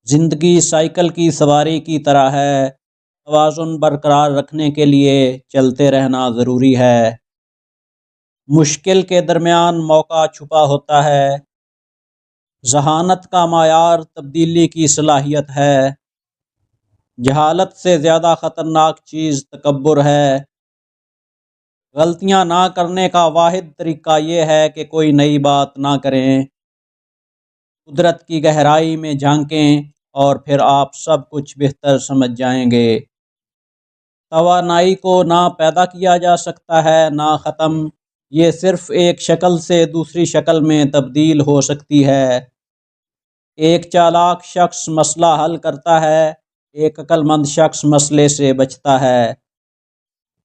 زندگی سائیکل کی سواری کی طرح ہے، توازن برقرار رکھنے کے لیے چلتے رہنا ضروری ہے۔ مشکل کے درمیان موقع چھپا ہوتا ہے۔ ذہانت کا معیار تبدیلی کی صلاحیت ہے۔ جہالت سے زیادہ خطرناک چیز تکبر ہے۔ غلطیاں نہ کرنے کا واحد طریقہ یہ ہے کہ کوئی نئی بات نہ کریں۔ قدرت کی گہرائی میں جھانکیں اور پھر آپ سب کچھ بہتر سمجھ جائیں گے۔ توانائی کو نہ پیدا کیا جا سکتا ہے نہ ختم، یہ صرف ایک شکل سے دوسری شکل میں تبدیل ہو سکتی ہے۔ ایک چالاک شخص مسئلہ حل کرتا ہے، ایک عقل مند شخص مسئلے سے بچتا ہے۔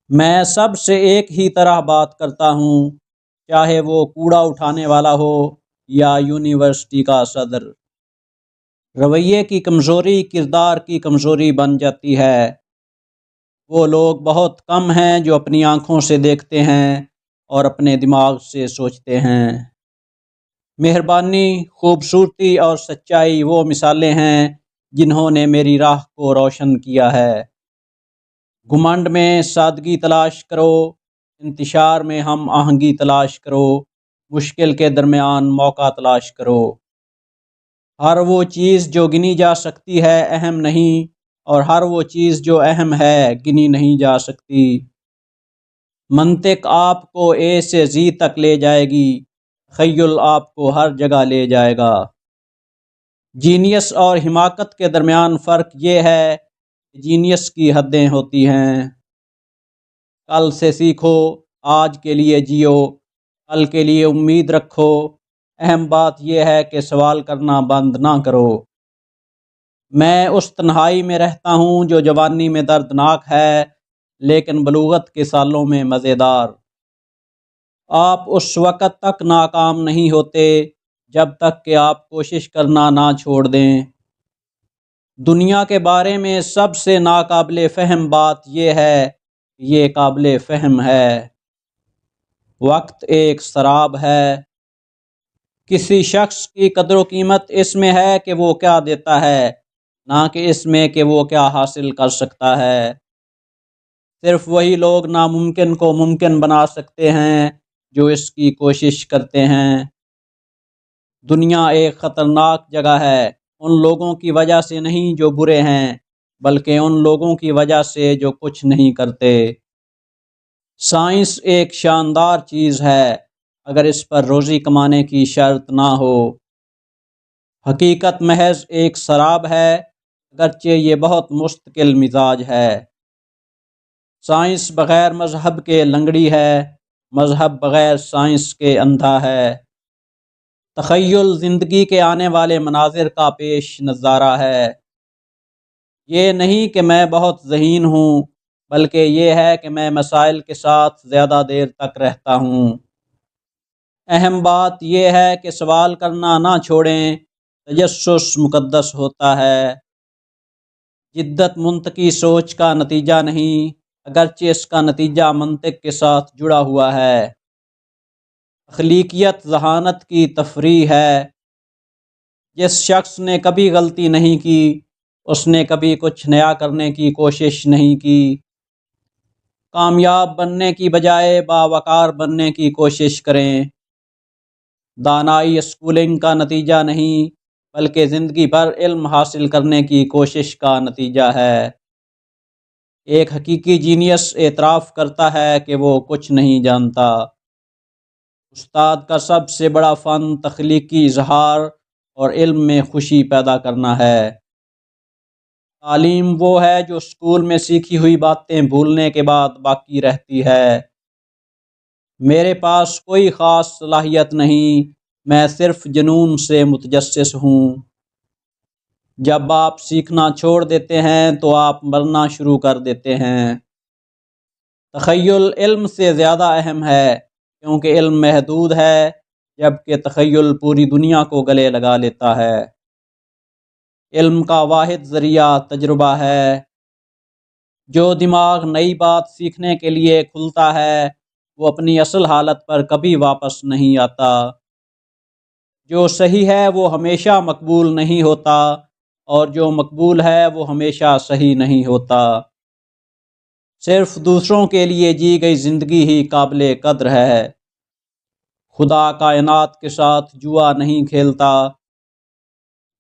میں سب سے ایک ہی طرح بات کرتا ہوں، چاہے وہ کوڑا اٹھانے والا ہو یا یونیورسٹی کا صدر۔ رویے کی کمزوری کردار کی کمزوری بن جاتی ہے۔ وہ لوگ بہت کم ہیں جو اپنی آنکھوں سے دیکھتے ہیں اور اپنے دماغ سے سوچتے ہیں۔ مہربانی، خوبصورتی اور سچائی وہ مثالیں ہیں جنہوں نے میری راہ کو روشن کیا ہے۔ گھمنڈ میں سادگی تلاش کرو، انتشار میں ہم آہنگی تلاش کرو، مشکل کے درمیان موقع تلاش کرو۔ ہر وہ چیز جو گنی جا سکتی ہے اہم نہیں، اور ہر وہ چیز جو اہم ہے گنی نہیں جا سکتی۔ منطق آپ کو اے سے زی تک لے جائے گی، تخیل آپ کو ہر جگہ لے جائے گا۔ جینیس اور حماقت کے درمیان فرق یہ ہے کہ جینیس کی حدیں ہوتی ہیں۔ کل سے سیکھو، آج کے لیے جیو، کل کے لیے امید رکھو۔ اہم بات یہ ہے کہ سوال کرنا بند نہ کرو۔ میں اس تنہائی میں رہتا ہوں جو جوانی میں دردناک ہے لیکن بلوغت کے سالوں میں مزیدار۔ آپ اس وقت تک ناکام نہیں ہوتے جب تک کہ آپ کوشش کرنا نہ چھوڑ دیں۔ دنیا کے بارے میں سب سے ناقابل فہم بات یہ ہے کہ یہ قابل فہم ہے۔ وقت ایک سراب ہے۔ کسی شخص کی قدر و قیمت اس میں ہے کہ وہ کیا دیتا ہے، نہ کہ اس میں کہ وہ کیا حاصل کر سکتا ہے۔ صرف وہی لوگ ناممکن کو ممکن بنا سکتے ہیں جو اس کی کوشش کرتے ہیں۔ دنیا ایک خطرناک جگہ ہے، ان لوگوں کی وجہ سے نہیں جو برے ہیں، بلکہ ان لوگوں کی وجہ سے جو کچھ نہیں کرتے۔ سائنس ایک شاندار چیز ہے اگر اس پر روزی کمانے کی شرط نہ ہو۔ حقیقت محض ایک سراب ہے اگرچہ یہ بہت مستقل مزاج ہے۔ سائنس بغیر مذہب کے لنگڑی ہے، مذہب بغیر سائنس کے اندھا ہے۔ تخیل زندگی کے آنے والے مناظر کا پیش نظارہ ہے۔ یہ نہیں کہ میں بہت ذہین ہوں، بلکہ یہ ہے کہ میں مسائل کے ساتھ زیادہ دیر تک رہتا ہوں۔ اہم بات یہ ہے کہ سوال کرنا نہ چھوڑیں، تجسس مقدس ہوتا ہے۔ جدت منطقی سوچ کا نتیجہ نہیں، اگرچہ اس کا نتیجہ منطق کے ساتھ جڑا ہوا ہے۔ تخلیقیت ذہانت کی تفریح ہے۔ جس شخص نے کبھی غلطی نہیں کی، اس نے کبھی کچھ نیا کرنے کی کوشش نہیں کی۔ کامیاب بننے کی بجائے باوقار بننے کی کوشش کریں۔ دانائی اسکولنگ کا نتیجہ نہیں، بلکہ زندگی بھر علم حاصل کرنے کی کوشش کا نتیجہ ہے۔ ایک حقیقی جینیس اعتراف کرتا ہے کہ وہ کچھ نہیں جانتا۔ استاد کا سب سے بڑا فن تخلیقی اظہار اور علم میں خوشی پیدا کرنا ہے۔ تعلیم وہ ہے جو اسکول میں سیکھی ہوئی باتیں بھولنے کے بعد باقی رہتی ہے۔ میرے پاس کوئی خاص صلاحیت نہیں، میں صرف جنون سے متجسس ہوں۔ جب آپ سیکھنا چھوڑ دیتے ہیں تو آپ مرنا شروع کر دیتے ہیں۔ تخیل علم سے زیادہ اہم ہے کیونکہ علم محدود ہے، جبکہ تخیل پوری دنیا کو گلے لگا لیتا ہے۔ علم کا واحد ذریعہ تجربہ ہے۔ جو دماغ نئی بات سیکھنے کے لیے کھلتا ہے وہ اپنی اصل حالت پر کبھی واپس نہیں آتا۔ جو صحیح ہے وہ ہمیشہ مقبول نہیں ہوتا، اور جو مقبول ہے وہ ہمیشہ صحیح نہیں ہوتا۔ صرف دوسروں کے لیے جی گئی زندگی ہی قابل قدر ہے۔ خدا کائنات کے ساتھ جوا نہیں کھیلتا۔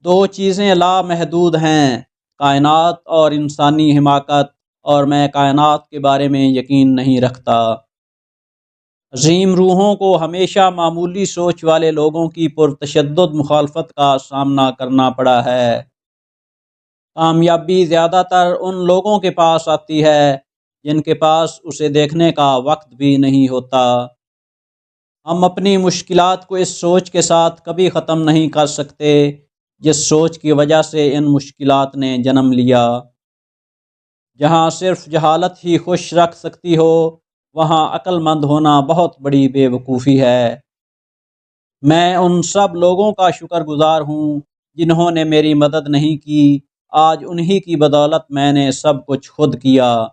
دو چیزیں لامحدود ہیں، کائنات اور انسانی حماقت، اور میں کائنات کے بارے میں یقین نہیں رکھتا۔ عظیم روحوں کو ہمیشہ معمولی سوچ والے لوگوں کی پرتشدد مخالفت کا سامنا کرنا پڑا ہے۔ کامیابی زیادہ تر ان لوگوں کے پاس آتی ہے جن کے پاس اسے دیکھنے کا وقت بھی نہیں ہوتا۔ ہم اپنی مشکلات کو اس سوچ کے ساتھ کبھی ختم نہیں کر سکتے جس سوچ کی وجہ سے ان مشکلات نے جنم لیا۔ جہاں صرف جہالت ہی خوش رکھ سکتی ہو، وہاں عقل مند ہونا بہت بڑی بے وقوفی ہے۔ میں ان سب لوگوں کا شکر گزار ہوں جنہوں نے میری مدد نہیں کی۔ آج انہی کی بدولت میں نے سب کچھ خود کیا۔